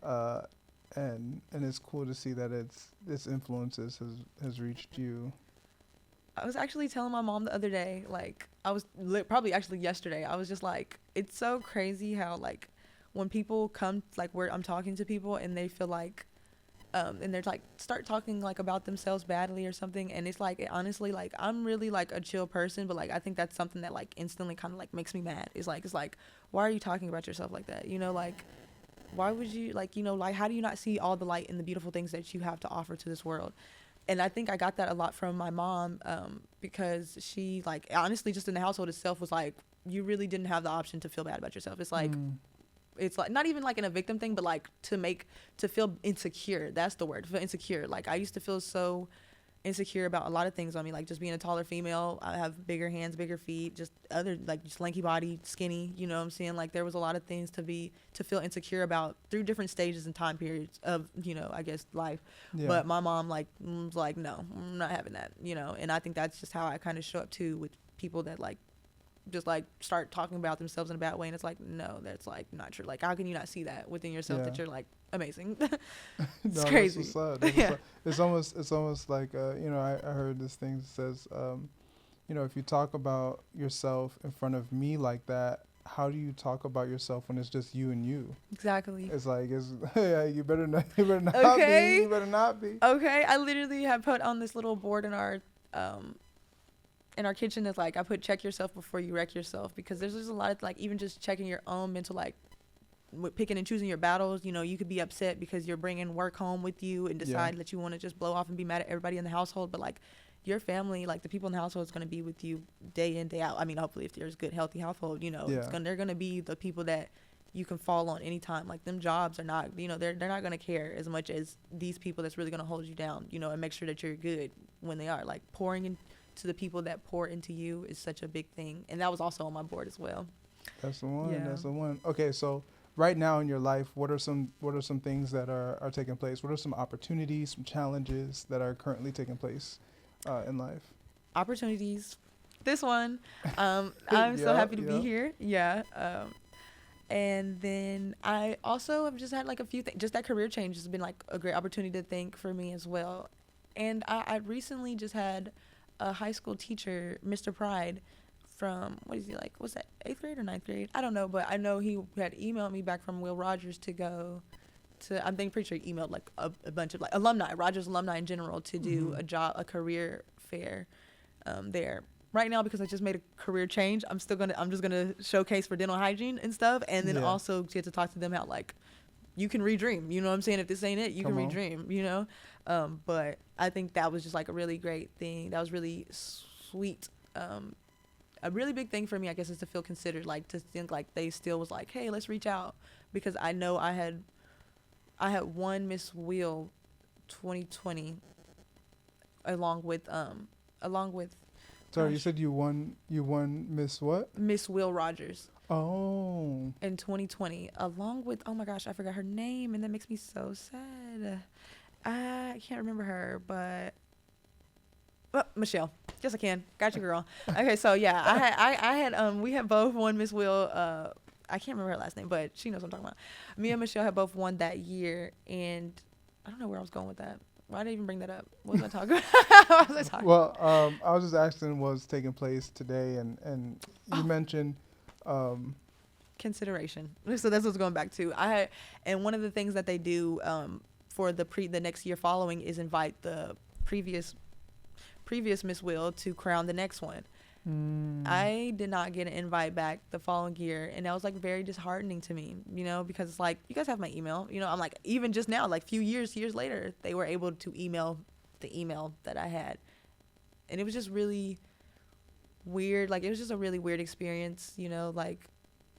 And it's cool to see that its influences has reached you. I was actually telling my mom the other day, like I was probably actually yesterday, I was just like, it's so crazy how like when people come, like where I'm talking to people and they feel like and they're like start talking like about themselves badly or something, and it's like, honestly, like I'm really like a chill person, but like I think that's something that like instantly kind of like makes me mad. It's like why are you talking about yourself like that, you know? Like why would you, like, you know, like how do you not see all the light and the beautiful things that you have to offer to this world? And I think I got that a lot from my mom, because she, like, honestly, just in the household itself was like, you really didn't have the option to feel bad about yourself. It's like, it's like not even like in a victim thing, but like to feel insecure. That's the word, feel insecure. Like I used to feel so insecure about a lot of things on me, like just being a taller female. I have bigger hands, bigger feet, just other, like just lanky body, skinny, you know what I'm saying? Like there was a lot of things to feel insecure about through different stages and time periods of, you know, I guess life. But my mom like was like, no, I'm not having that, you know? And I think that's just how I kind of show up too with people that like just like start talking about themselves in a bad way, and it's like, no, that's like not true. Like how can you not see that within yourself, that you're like amazing? It's crazy. That's what's up. It's almost like you know, I heard this thing that says you know, if you talk about yourself in front of me like that, how do you talk about yourself when it's just you and you? Exactly. It's like, yeah, you better not okay. be. You better not be. Okay. I literally have put on this little board in in our kitchen is like I put check yourself before you wreck yourself, because there's just a lot of like even just checking your own mental, like picking and choosing your battles. You know, you could be upset because you're bringing work home with you and decide that you want to just blow off and be mad at everybody in the household, but like your family, like the people in the household is going to be with you day in, day out. I mean, hopefully if there's a good, healthy household, you know, they're going to be the people that you can fall on anytime. Like them jobs are not, you know, they're not going to care as much as these people that's really going to hold you down, you know, and make sure that you're good when they are. Like pouring into the people that pour into you is such a big thing. And that was also on my board as well. That's the one. Yeah. That's the one. Okay, so right now in your life, what are some things that are taking place? What are some opportunities, some challenges that are currently taking place in life? Opportunities. This one. I'm so happy to be here. Yeah. And then I also have just had like a few things. Just that career change has been like a great opportunity to think for me as well. And I recently just had a high school teacher, Mr. Pride, from, what is he like? What's that, 8th grade or 9th grade? I don't know, but I know he had emailed me back from Will Rogers to go to, I'm pretty sure he emailed like a bunch of like alumni, Rogers alumni in general, to do a career fair there. Right now, because I just made a career change, I'm just gonna showcase for dental hygiene and stuff, and then also get to talk to them how like you can redream. You know what I'm saying? If this ain't it, you can redream. You know, but I think that was just like a really great thing. That was really sweet. A really big thing for me, I guess, is to feel considered. Like to think like they still was like, hey, let's reach out, because I know I had won Miss Wheel 2020 along with. Sorry, you said you won Miss what? Miss Will Rogers. Oh. In 2020, along with, oh my gosh, I forgot her name, and that makes me so sad. I can't remember her, but Michelle. Yes, I can. Gotcha, girl. Okay, so yeah, I had we had both won Miss Will. I can't remember her last name, but she knows what I'm talking about. Me and Michelle had both won that year, and I don't know where I was going with that. Why did I even bring that up? What was I talking about? Well, I was just asking what's taking place today, and you mentioned consideration. So that's what's going back to. And one of the things that they do for the next year following is invite the previous Miss Will to crown the next one. I did not get an invite back the following year, and that was like very disheartening to me, you know, because it's like, you guys have my email, you know. I'm like, even just now, like few years later, they were able to email the email that I had, and it was just really weird. Like, it was just a really weird experience, you know. Like,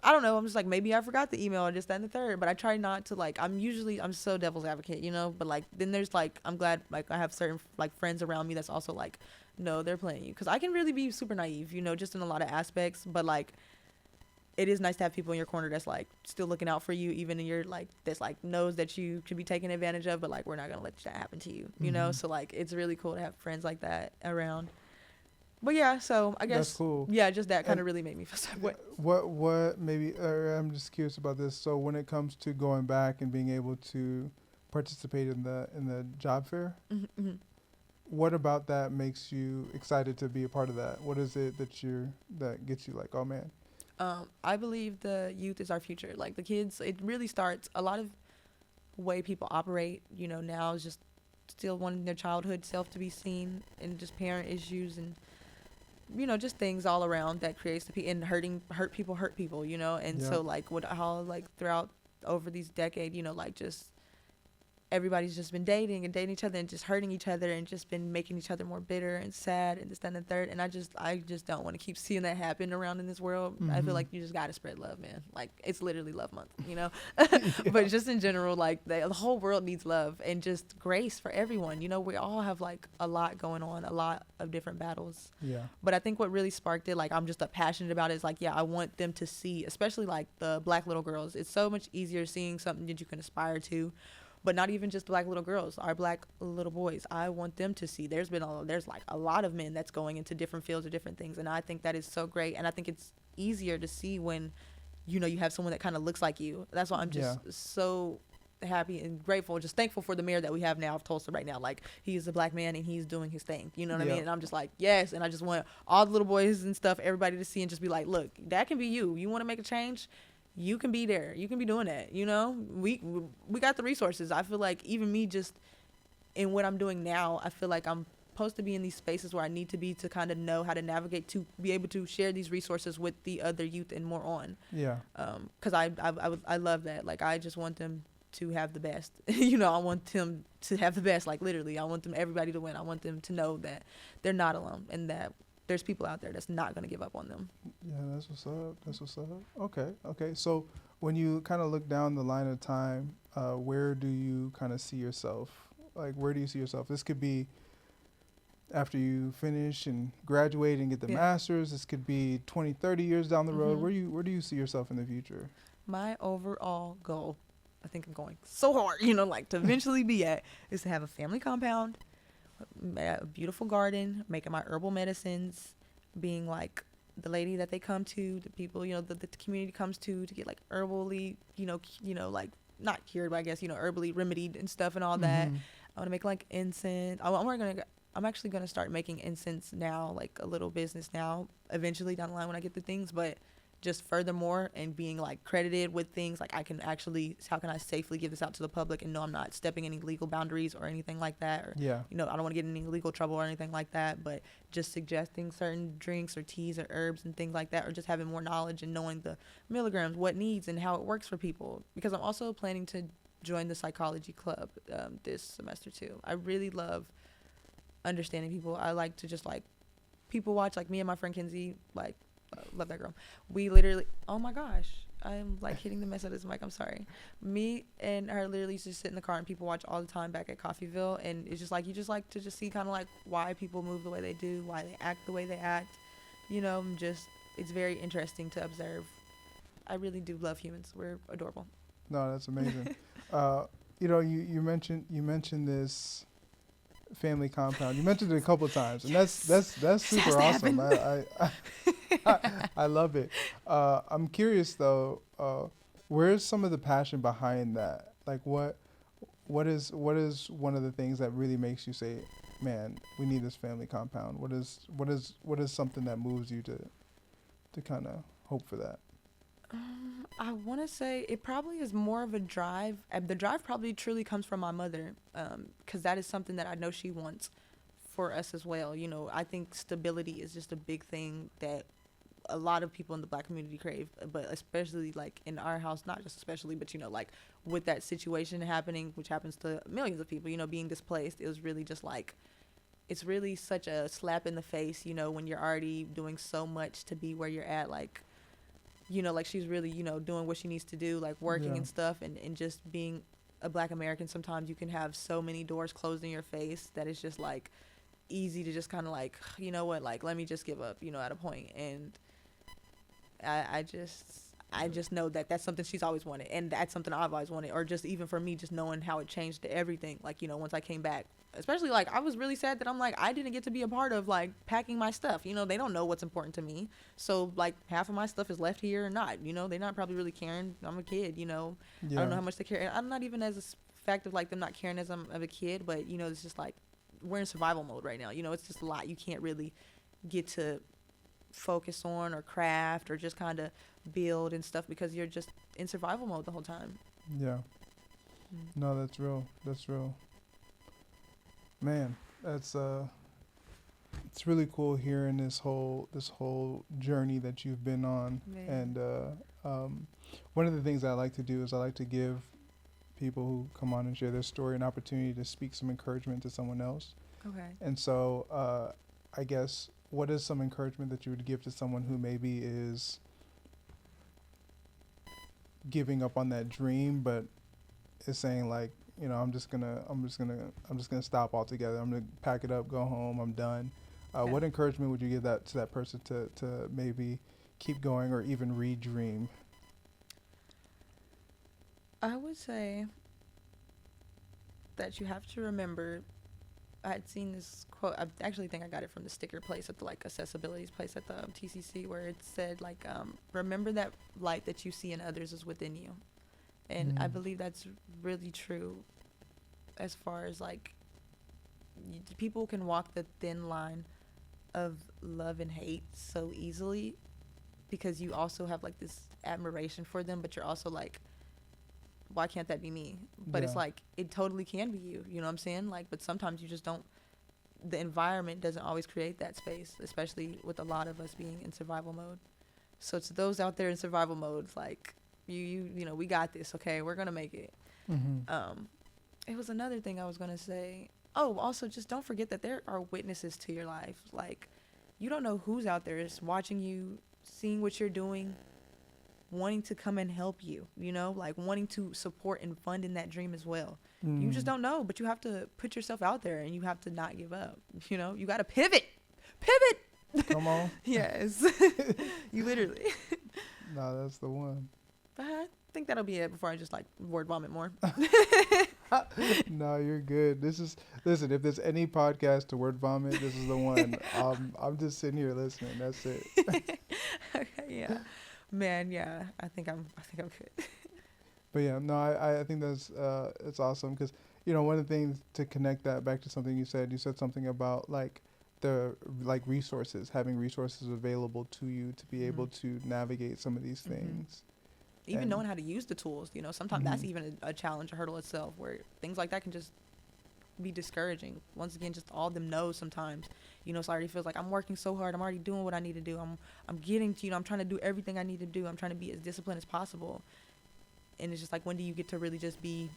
I don't know, I'm just like, maybe I forgot the email or just that and the third, but I try not to, like, I'm so devil's advocate, you know, but like then there's like, I'm glad like I have certain like friends around me that's also like, no, they're playing you, because I can really be super naive, you know, just in a lot of aspects, but like it is nice to have people in your corner that's like still looking out for you, even in your like, that's like knows that you could be taken advantage of, but like we're not gonna let that happen to you, you know. So like it's really cool to have friends like that around. But yeah, so I guess that's cool. Yeah, just that kind of really made me feel sad. What maybe I'm just curious about this. So when it comes to going back and being able to participate in the job fair, what about that makes you excited to be a part of that? What is it that gets you like, oh man? I believe the youth is our future. Like the kids, it really starts a lot of way people operate, you know, now is just still wanting their childhood self to be seen, and just parent issues and, you know, just things all around that creates and hurt people, you know. And so like how like throughout over these decades, you know, like just everybody's just been dating each other and just hurting each other and just been making each other more bitter and sad and this, that, and the third. And I just don't want to keep seeing that happen around in this world. I feel like you just got to spread love, man. Like, it's literally love month, you know. But just in general, like the whole world needs love and just grace for everyone. You know, we all have like a lot going on, a lot of different battles. Yeah. But I think what really sparked it, like I'm just passionate about it, is like, yeah, I want them to see, especially like the Black little girls. It's so much easier seeing something that you can aspire to. But not even just Black little girls, our Black little boys. I want them to see. There's like a lot of men that's going into different fields or different things, and I think that is so great. And I think it's easier to see when, you know, you have someone that kind of looks like you. That's why I'm just so happy and grateful, just thankful for the mayor that we have now of Tulsa right now. Like, he's a Black man and he's doing his thing. You know what I mean? And I'm just like, yes. And I just want all the little boys and stuff, everybody to see and just be like, look, that can be you. You want to make a change? You can be there. You can be doing that. You know, we got the resources. I feel like even me just in what I'm doing now, I feel like I'm supposed to be in these spaces where I need to be to kind of know how to navigate to be able to share these resources with the other youth and more on. Yeah. Because I love that. Like, I just want them to have the best. You know, I want them to have the best. Like, literally, I want everybody to win. I want them to know that they're not alone and that there's people out there that's not going to give up on them. Yeah, that's what's up. That's what's up. Okay. So when you kind of look down the line of time, where do you kind of see yourself? Like, where do you see yourself? This could be after you finish and graduate and get the master's. This could be 20, 30 years down the road. Where do you see yourself in the future? My overall goal, I think I'm going so hard, you know, like to eventually be at, is to have a family compound, a beautiful garden, making my herbal medicines, being like the lady that they come to, the people, you know, the community comes to get like herbally, you know, like not cured, but I guess, you know, herbally remedied and stuff and all that. I want to make like incense. I'm actually going to start making incense now, like a little business now, eventually down the line when I get the things, but just furthermore, and being like credited with things like I can actually, how can I safely give this out to the public and know I'm not stepping any legal boundaries or anything like that, or you know, I don't want to get in any legal trouble or anything like that, but just suggesting certain drinks or teas or herbs and things like that, or just having more knowledge and knowing the milligrams, what needs and how it works for people. Because I'm also planning to join the psychology club this semester too. I really love understanding people. I like to just like people watch, like me and my friend Kinsey, like love that girl. We literally, oh my gosh, I'm like hitting the mess out of this mic, I'm sorry. Me and her literally just sit in the car and people watch all the time back at Coffeeville, and it's just like, you just like to just see kind of like why people move the way they do, why they act the way they act, you know, just, it's very interesting to observe. I really do love humans. We're adorable. No, that's amazing. You know, you mentioned this family compound. You mentioned it a couple of times, and that's super awesome. I love it. I'm curious though, where's some of the passion behind that? Like what is one of the things that really makes you say, man, we need this family compound? What is something that moves you to kind of hope for that? I want to say it probably is more of a drive. The drive probably truly comes from my mother, because that is something that I know she wants for us as well. You know, I think stability is just a big thing that a lot of people in the Black community crave, but especially like in our house, not just especially, but you know, like with that situation happening, which happens to millions of people, you know, being displaced, it was really just like, it's really such a slap in the face, you know, when you're already doing so much to be where you're at, like, you know, like she's really, you know, doing what she needs to do, like working and stuff, and just being a Black American, sometimes you can have so many doors closed in your face that it's just like easy to just kind of like, you know what, like let me just give up, you know, at a point. And I just know that that's something she's always wanted, and that's something I've always wanted. Or just even for me, just knowing how it changed everything, like, you know, once I came back, especially like I was really sad that I'm like, I didn't get to be a part of like packing my stuff, you know. They don't know what's important to me, so like half of my stuff is left here or not, you know. They're not probably really caring. I'm a kid, you know. I don't know how much they care, and I'm not even as a fact of like them not caring as I'm of a kid, but you know, it's just like we're in survival mode right now, you know. It's just a lot you can't really get to focus on or craft or just kind of build and stuff because you're just in survival mode the whole time. No, that's real, man. That's it's really cool hearing this whole journey that you've been on. And one of the things I like to do is I like to give people who come on and share their story an opportunity to speak some encouragement to someone else. And so I guess, what is some encouragement that you would give to someone who maybe is giving up on that dream, but is saying like, you know, I'm just gonna stop altogether. I'm gonna pack it up, go home. I'm done. What encouragement would you give to that person to maybe keep going or even redream? I would say that you have to remember, I had seen this quote, I actually think I got it from the sticker place at the like accessibilities place at the TCC, where it said like, remember that light that you see in others is within you. And I believe that's really true, as far as like people can walk the thin line of love and hate so easily, because you also have like this admiration for them, but you're also like, why can't that be me? But it's like, it totally can be you, you know what I'm saying? Like, but sometimes you just don't the environment doesn't always create that space, especially with a lot of us being in survival mode. So to those out there in survival mode, like you know, we got this. Okay, we're gonna make it. It was another thing I was gonna say. Oh, also just don't forget that there are witnesses to your life. Like, you don't know who's out there is watching you, seeing what you're doing, wanting to come and help you, you know, like wanting to support and fund in that dream as well. You just don't know, but you have to put yourself out there and you have to not give up. You know, you got to pivot. Come on. Yes. You literally. No, that's the one. But I think that'll be it before I just like word vomit more. No, you're good. Listen, if there's any podcast to word vomit, this is the one. I'm just sitting here listening. That's it. Okay, yeah. Man, yeah. I think I'm good. But yeah, no, I think that's it's awesome because, you know, one of the things to connect that back to something you said something about like the like resources, having resources available to you to be able to navigate some of these things. Even knowing how to use the tools, you know, sometimes that's even a challenge, a hurdle itself, where things like that can just be discouraging. Once again, just all them knows sometimes, you know, so it already feels like I'm working so hard. I'm already doing what I need to do. I'm getting to, you know, I'm trying to do everything I need to do. I'm trying to be as disciplined as possible. And it's just like, when do you get to really just be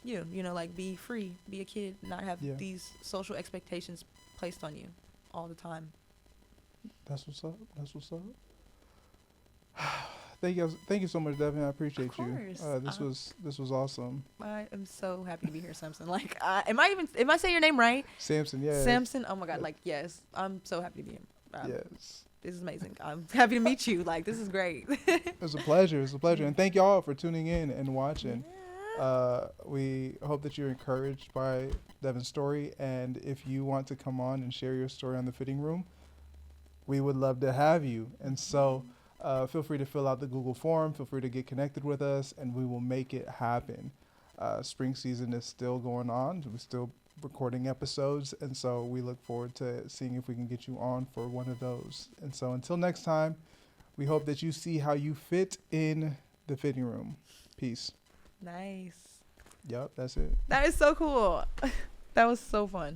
you know, like be free, be a kid, not have these social expectations placed on you all the time. That's what's up. That's what's up. Thank you so much, Devin. I appreciate you. This was awesome. I am so happy to be here, Samson. Like, am I saying your name right? Samson, yeah. Samson. Oh my God. Like, yes, I'm so happy to be here. Yes. This is amazing. I'm happy to meet you. Like, this is great. It's a pleasure. It's a pleasure, and thank y'all for tuning in and watching. We hope that you're encouraged by Devin's story, and if you want to come on and share your story on the Fitting Room, we would love to have you. And so feel free to fill out the Google form, feel free to get connected with us, and we will make it happen. Spring season is still going on. We're still recording episodes, and so we look forward to seeing if we can get you on for one of those. And so until next time, we hope that you see how you fit in the Fitting Room. Peace. Nice. Yep, that's it. That is so cool. That was so fun.